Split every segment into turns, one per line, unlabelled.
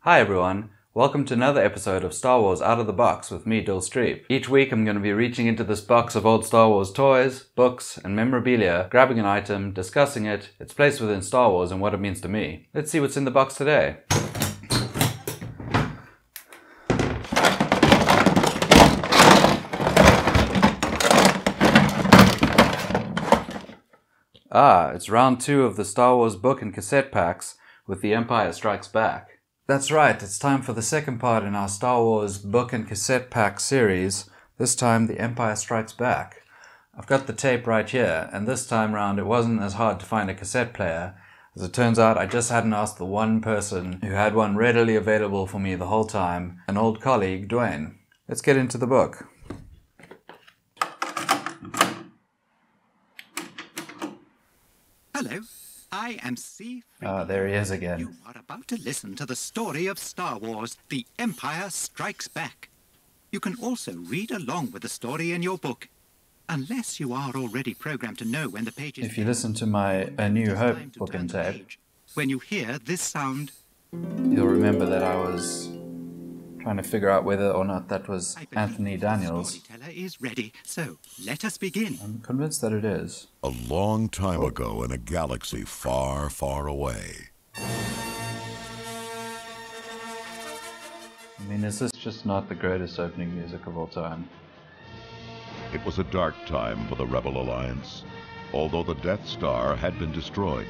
Hi everyone, welcome to another episode of Star Wars Out of the Box with me, Dill Streep. Each week I'm going to be reaching into this box of old Star Wars toys, books, and memorabilia, grabbing an item, discussing it, its place within Star Wars and what it means to me. Let's see what's in the box today. It's round 2 of the Star Wars book and cassette packs with The Empire Strikes Back. That's right, it's time for the second part in our Star Wars book and cassette pack series, this time The Empire Strikes Back. I've got the tape right here, and this time round it wasn't as hard to find a cassette player. As it turns out, I just hadn't asked the one person who had one readily available for me the whole time, an old colleague, Dwayne. Let's get into the book.
Hello, I am C.
There he is again.
You are about to listen to the story of Star Wars, The Empire Strikes Back. You can also read along with the story in your book, unless you are already programmed to know when the pages...
If you listen to my A New Hope book and tape,
when you hear this sound,
you'll remember that I was trying to figure out whether or not that was Anthony Daniels.
The storyteller is ready, so let us begin.
I'm convinced that it is.
A long time ago in a galaxy far, far away.
I mean, is this just not the greatest opening music of all time?
It was a dark time for the Rebel Alliance. Although the Death Star had been destroyed,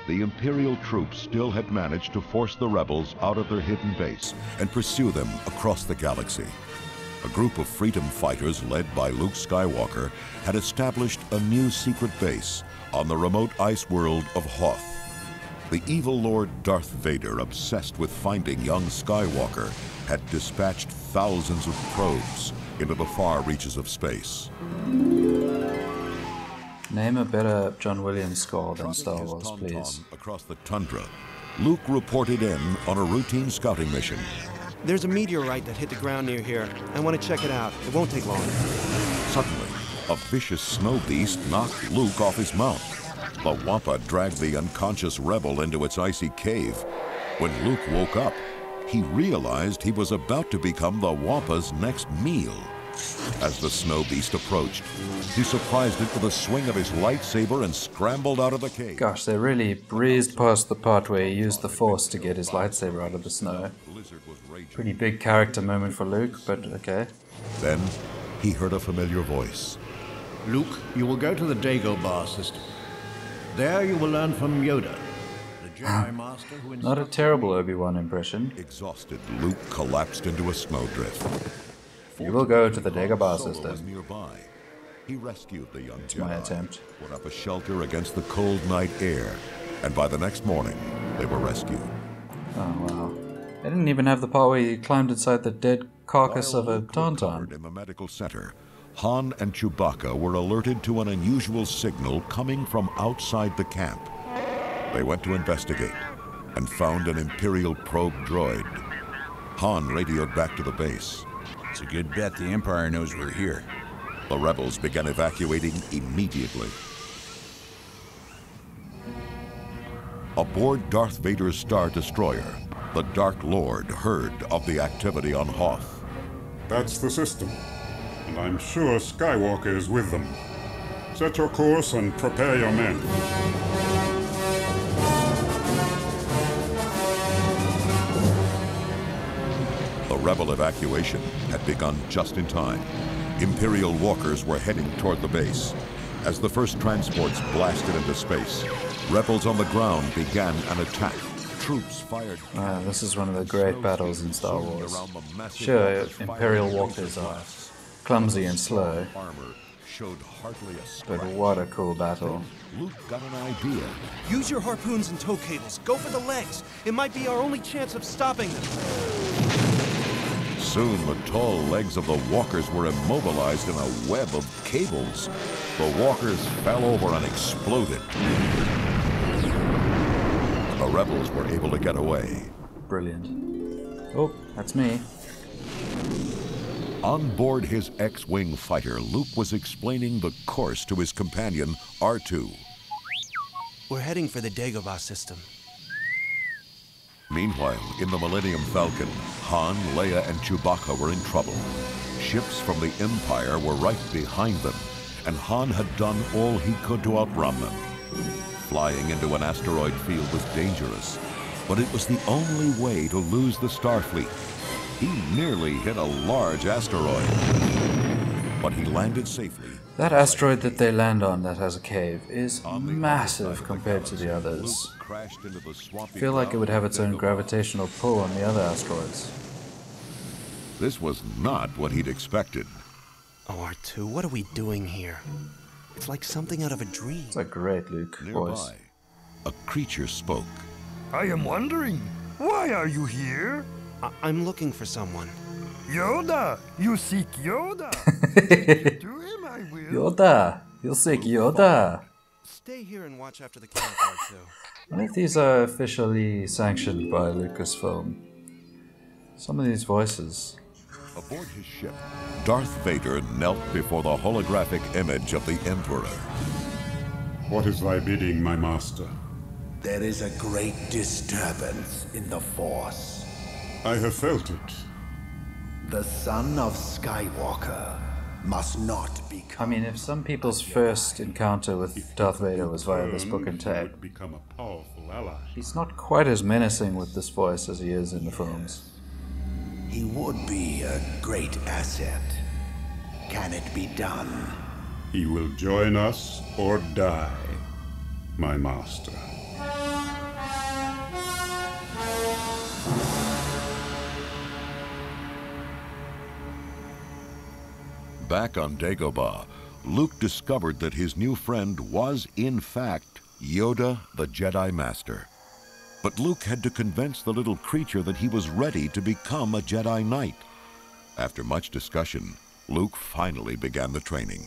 the Imperial troops still had managed to force the rebels out of their hidden base and pursue them across the galaxy. A group of freedom fighters led by Luke Skywalker had established a new secret base on the remote ice world of Hoth. The evil Lord Darth Vader, obsessed with finding young Skywalker, had dispatched thousands of probes into the far reaches of space.
Name a better John Williams score than Star Wars, please.
Across the tundra, Luke reported in on a routine scouting mission.
There's a meteorite that hit the ground near here. I want to check it out. It won't take long.
Suddenly, a vicious snow beast knocked Luke off his mount. The Wampa dragged the unconscious rebel into its icy cave. When Luke woke up, he realized he was about to become the Wampa's next meal. As the snow beast approached, he surprised it with a swing of his lightsaber and scrambled out of the cave.
Gosh, they really breezed past the part where he used the Force to get his lightsaber out of the snow. Pretty big character moment for Luke, but okay.
Then he heard a familiar voice.
Luke, you will go to the Dagobah system. There you will learn from Yoda, the Jedi Master who...
Not a terrible Obi-Wan impression.
Exhausted, Luke collapsed into a snowdrift.
You will go to the Dagobah system.
Nearby. He rescued the young
My
Jedi,
attempt.
put up a shelter against the cold night air, and by the next morning, they were rescued.
Oh, wow. They didn't even have the part where he climbed inside the dead carcass of a
While Luke recovered
tauntaun.
in the medical center, Han and Chewbacca were alerted to an unusual signal coming from outside the camp. They went to investigate and found an Imperial probe droid. Han radioed back to the base.
It's a good bet the Empire knows we're here.
The rebels began evacuating immediately. Aboard Darth Vader's Star Destroyer, the Dark Lord heard of the activity on Hoth.
That's the system, and I'm sure Skywalker is with them. Set your course and prepare your men.
The rebel evacuation had begun just in time. Imperial walkers were heading toward the base. As the first transports blasted into space, rebels on the ground began an attack. Troops fired...
This is one of the great battles in Star Wars. Sure, Imperial walkers are clumsy and slow,
Armor showed hardly a
but
scratch.
what a cool battle.
Luke got an idea.
Use your harpoons and tow cables. Go for the legs. It might be our only chance of stopping them.
Soon, the tall legs of the walkers were immobilized in a web of cables. The walkers fell over and exploded. The rebels were able to get away.
Brilliant. Oh, that's me.
On board his X-Wing fighter, Luke was explaining the course to his companion, R2.
We're heading for the Dagobah system.
Meanwhile, in the Millennium Falcon, Han, Leia, and Chewbacca were in trouble. Ships from the Empire were right behind them, and Han had done all he could to outrun them. Flying into an asteroid field was dangerous, but it was the only way to lose the Starfleet. He nearly hit a large asteroid, but he landed safely.
That asteroid that they land on that has a cave is massive compared to the others. I feel like it would have its own gravitational pull on the other asteroids.
This was not what he'd expected.
Oh, R2, what are we doing here? It's like something out of a dream.
It's a great Luke voice.
Nearby, a creature spoke.
I am wondering, why are you here?
I'm looking for someone.
Yoda! You seek Yoda! Speak to him, I will.
Yoda! You'll seek Yoda!
Stay here and watch after the camp, R2.
I think these are officially sanctioned by Lucasfilm. Some of these voices.
Aboard his ship, Darth Vader knelt before the holographic image of the Emperor.
What is thy bidding, my master?
There is a great disturbance in the Force.
I have felt it.
The son of Skywalker must not become...
I mean, if some people's first encounter with Darth Vader was via this book and tape,
Become a powerful ally.
he's not quite as menacing with this voice as he is in the films.
He would be a great asset. Can it be done?
He will join us or die, my master.
Back on Dagobah, Luke discovered that his new friend was, in fact, Yoda the Jedi Master. But Luke had to convince the little creature that he was ready to become a Jedi Knight. After much discussion, Luke finally began the training.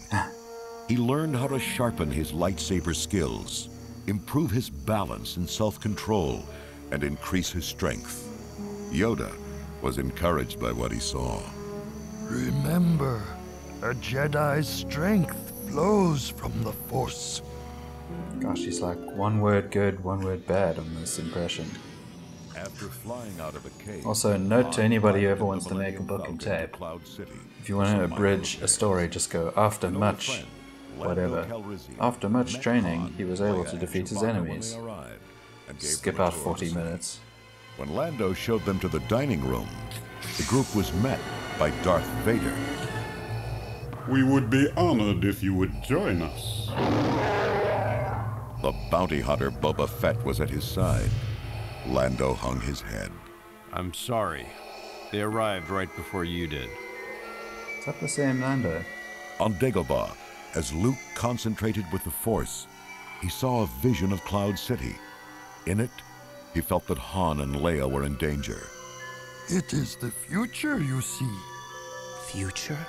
He learned how to sharpen his lightsaber skills, improve his balance and self-control, and increase his strength. Yoda was encouraged by what he saw.
Remember, a Jedi's strength flows from the Force.
Gosh, he's like one word good, one word bad on this impression.
After flying out of a cave,
Also, note to anybody who ever wants to make a book and tape, if you want to abridge a story, just go after much whatever. After much training, he was able to defeat his enemies. Skip out 40 minutes.
When Lando showed them to the dining room, the group was met by Darth Vader.
We would be honored if you would join us.
The bounty hunter Boba Fett was at his side. Lando hung his head.
I'm sorry. They arrived right before you did.
Is that the same Lando?
On Dagobah, as Luke concentrated with the Force, he saw a vision of Cloud City. In it, he felt that Han and Leia were in danger.
It is the future you see.
Future?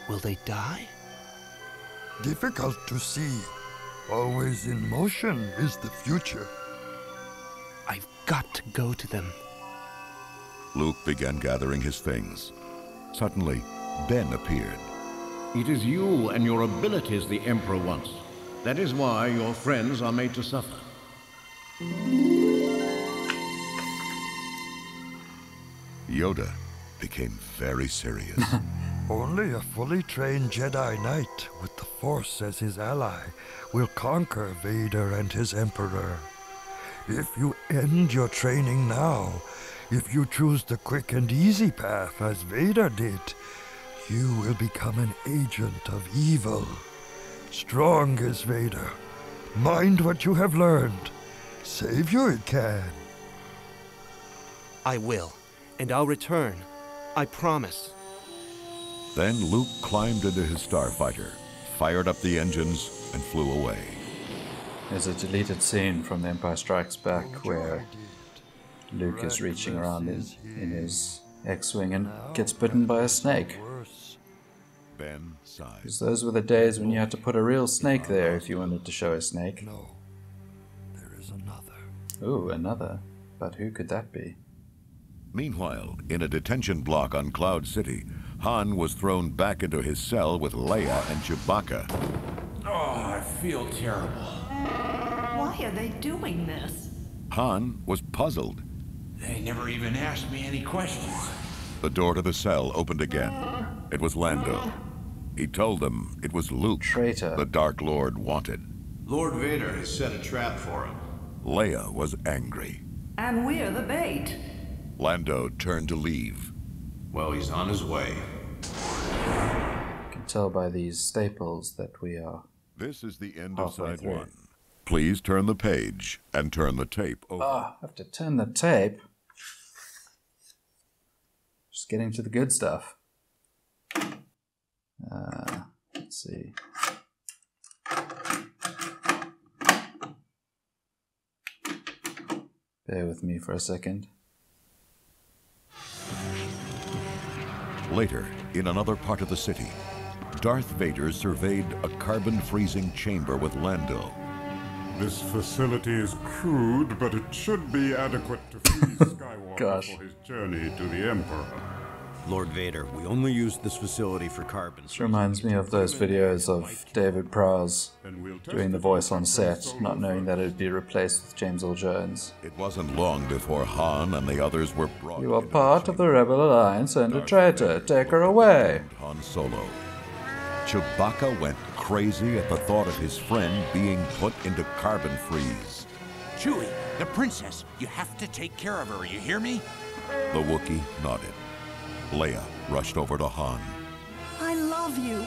Will they die?
Difficult to see. Always in motion is the future.
I've got to go to them.
Luke began gathering his things. Suddenly, Ben appeared.
It is you and your abilities the Emperor wants. That is why your friends are made to suffer.
Yoda became very serious.
Only a fully trained Jedi Knight with the Force as his ally will conquer Vader and his Emperor. If you end your training now, if you choose the quick and easy path as Vader did, you will become an agent of evil. Strong as Vader. Mind what you have learned. Save you it can.
I will, and I'll return. I promise.
Then Luke climbed into his starfighter, fired up the engines, and flew away.
There's a deleted scene from The Empire Strikes Back where Luke is reaching around in his X-Wing and gets bitten by a snake.
Ben sighed.
Because those were the days when you had to put a real snake there if you wanted to show a snake.
No, there is another.
Ooh, another. But who could that be?
Meanwhile, in a detention block on Cloud City, Han was thrown back into his cell with Leia and Chewbacca.
Oh, I feel terrible.
Why are they doing this?
Han was puzzled.
They never even asked me any questions.
The door to the cell opened again. It was Lando. He told them it was Luke,
Traitor.
the Dark Lord wanted.
Lord Vader has set a trap for him.
Leia was angry.
And we're the bait.
Lando turned to leave.
Well, he's on his way.
You can tell by these staples that we are.
This is the end of
halfway
side
through.
1. Please turn the page and turn the tape over.
I have to turn the tape. Just getting to the good stuff. Let's see. Bear with me for a second.
Later, in another part of the city, Darth Vader surveyed a carbon freezing chamber with Lando.
This facility is crude, but it should be adequate to freeze Skywalker for his journey to the Emperor.
Lord Vader, we only use this facility for carbon.
This reminds me of those videos of David Prowse doing the voice on set, not knowing that it would be replaced with James Earl Jones.
It wasn't long before Han and the others were brought.
You are part of the Rebel Alliance and a traitor. Take her away.
Han Solo. Chewbacca went crazy at the thought of his friend being put into carbon freeze.
Chewie, the princess, you have to take care of her, you hear me?
The Wookiee nodded. Leia rushed over to Han.
I love you.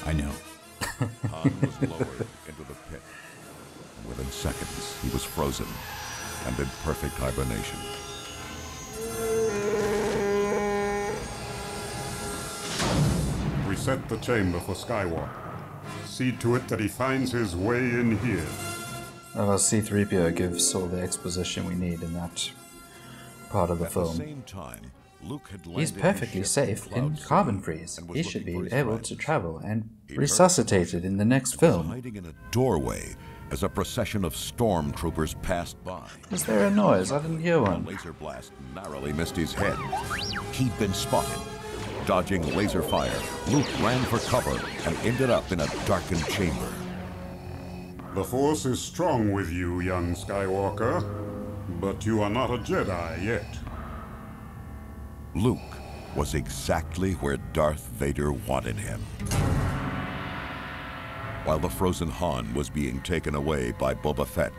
I know.
Han was lowered into the pit. Within seconds, he was frozen and in perfect hibernation.
Reset the chamber for Skywalker. See to it that he finds his way in here.
Well, C-3PO gives all the exposition we need in that part of the film.
At the same time, Luke had
He's
landed
perfectly
his ship
safe
Cloud
in
City
carbon freeze.
and was
He should
looking for
be
his
able
friends.
to travel and
He'd
resuscitated in the next
was
film.
hiding in a doorway as a procession of stormtroopers passed by.
Is there a noise? I didn't hear
A
one.
laser blast narrowly missed his head. He'd been spotted. Dodging laser fire, Luke ran for cover and ended up in a darkened chamber.
The Force is strong with you, young Skywalker, but you are not a Jedi yet.
Luke was exactly where Darth Vader wanted him. While the frozen Han was being taken away by Boba Fett,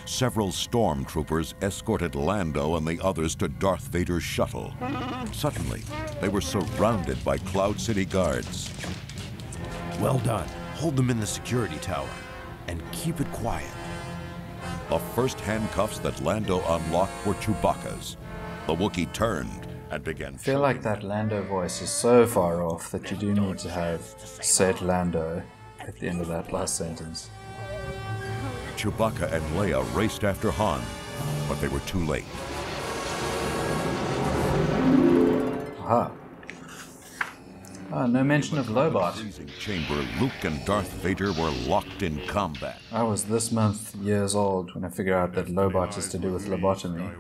several stormtroopers escorted Lando and the others to Darth Vader's shuttle. Suddenly, they were surrounded by Cloud City guards.
Well done. Hold them in the security tower. And keep it quiet.
The first handcuffs that Lando unlocked were Chewbacca's. The Wookiee turned and began.
I feel like that Lando voice is so far off that you do need to have said Lando at the end of that last sentence.
Chewbacca and Leia raced after Han, but they were too late.
Aha. Ah, no mention of Lobot.
Freezing chamber, Luke and Darth Vader were locked in combat.
I was this month years old when I figured out that Lobot is to do with lobotomy.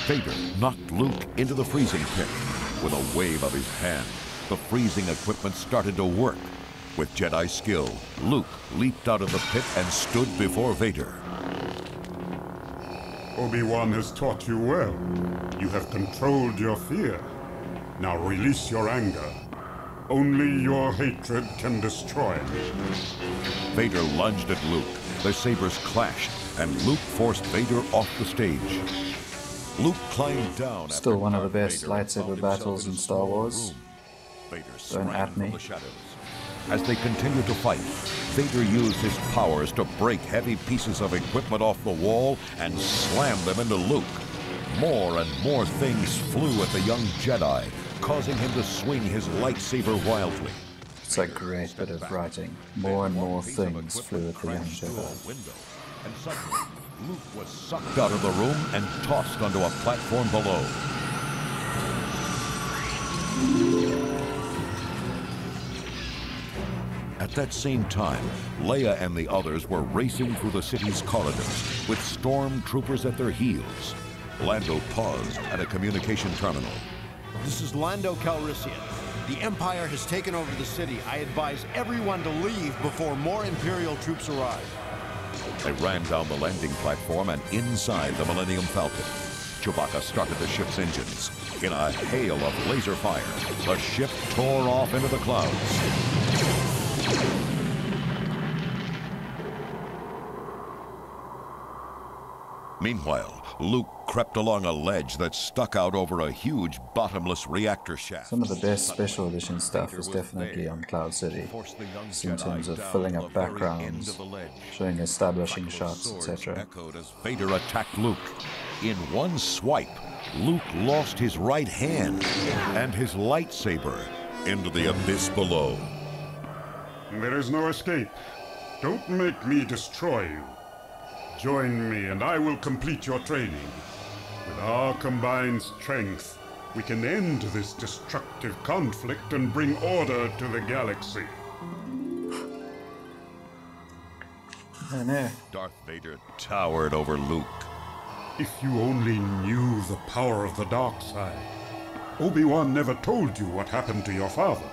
Vader knocked Luke into the freezing pit. With a wave of his hand, the freezing equipment started to work. With Jedi skill, Luke leaped out of the pit and stood before Vader.
Obi-Wan has taught you well. You have controlled your fear. Now release your anger. Only your hatred can destroy me.
Vader lunged at Luke. Their sabers clashed, and Luke forced Vader off the stage. Luke climbed down.
Still one of the best
Vader
lightsaber battles in Star Wars.
Vader
Don't
sprang
at me.
from the shadows. As they continued to fight, Vader used his powers to break heavy pieces of equipment off the wall and slam them into Luke. More and more things flew at the young Jedi, causing him to swing his lightsaber wildly.
It's a great bit of writing. More and more things flew at the young Jedi.
And suddenly, Luke was sucked out of the room and tossed onto a platform below. At that same time, Leia and the others were racing through the city's corridors, with stormtroopers at their heels. Lando paused at a communication terminal.
This is Lando Calrissian. The Empire has taken over the city. I advise everyone to leave before more Imperial troops arrive.
They ran down the landing platform and inside the Millennium Falcon. Chewbacca started the ship's engines. In a hail of laser fire, the ship tore off into the clouds. Meanwhile, Luke crept along a ledge that stuck out over a huge bottomless reactor shaft.
Some of the best special edition stuff is definitely on Cloud City, just in terms of filling up backgrounds, showing establishing shots, etc.
Echoed as Vader attacked Luke. In one swipe, Luke lost his right hand and his lightsaber into the abyss below.
There is no escape. Don't make me destroy you. Join me and I will complete your training. With our combined strength, we can end this destructive conflict and bring order to the galaxy.
Oh no.
Darth Vader towered over Luke.
If you only knew the power of the dark side. Obi-Wan never told you what happened to your father.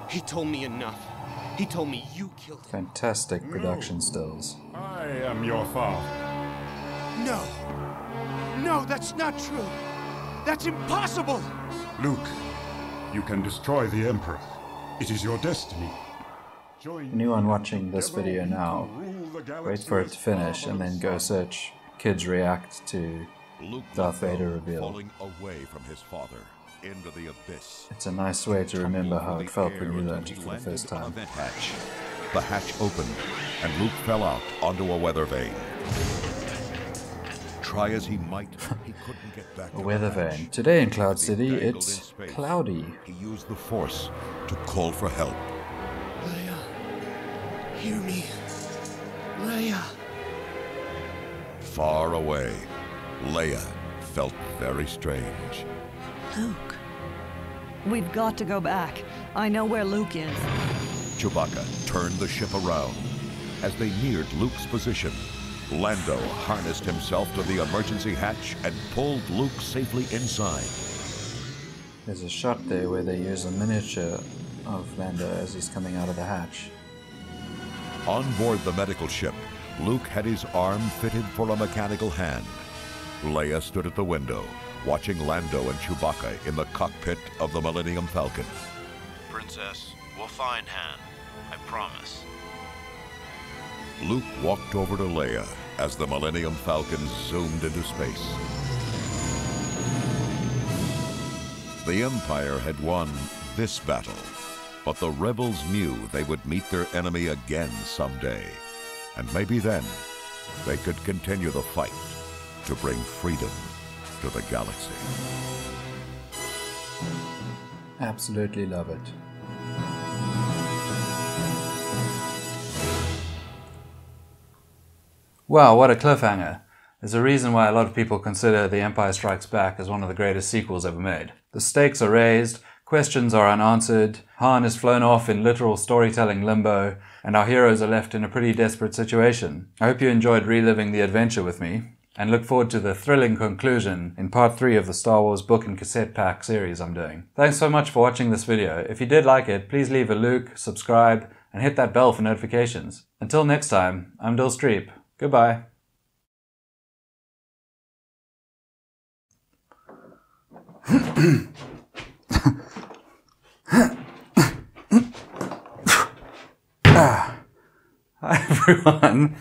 He told me enough. He told me you killed him.
Fantastic production stills.
I am your father.
No. No, that's not true. That's impossible.
Luke, you can destroy the Emperor. It is your destiny.
Anyone watching this video now, wait for it to finish and then go search kids react to Darth Vader reveal.
Falling away from his father into the abyss.
It's a nice way to remember how it felt when you learned it for the first time.
The hatch opened and Luke fell out onto a weather vane. Try as he might, he couldn't get back.
A weather vane. Today in Cloud City, it's cloudy.
He used the Force to call for help.
Leia, hear me. Leia.
Far away, Leia felt very strange.
Luke. We've got to go back. I know where Luke is.
Chewbacca turned the ship around. As they neared Luke's position, Lando harnessed himself to the emergency hatch and pulled Luke safely inside.
There's a shot there where they use a miniature of Lando as he's coming out of the hatch.
On board the medical ship, Luke had his arm fitted for a mechanical hand. Leia stood at the window, watching Lando and Chewbacca in the cockpit of the Millennium Falcon.
Princess, we'll find Han. I promise.
Luke walked over to Leia as the Millennium Falcon zoomed into space. The Empire had won this battle, but the rebels knew they would meet their enemy again someday. And maybe then, they could continue the fight to bring freedom to the galaxy.
Absolutely love it. Wow, what a cliffhanger. There's a reason why a lot of people consider The Empire Strikes Back as one of the greatest sequels ever made. The stakes are raised, questions are unanswered, Han is flown off in literal storytelling limbo, and our heroes are left in a pretty desperate situation. I hope you enjoyed reliving the adventure with me, and look forward to the thrilling conclusion in part 3 of the Star Wars book and cassette pack series I'm doing. Thanks so much for watching this video. If you did like it, please leave a like, subscribe, and hit that bell for notifications. Until next time, I'm Dill Streep. Goodbye. Hi everyone.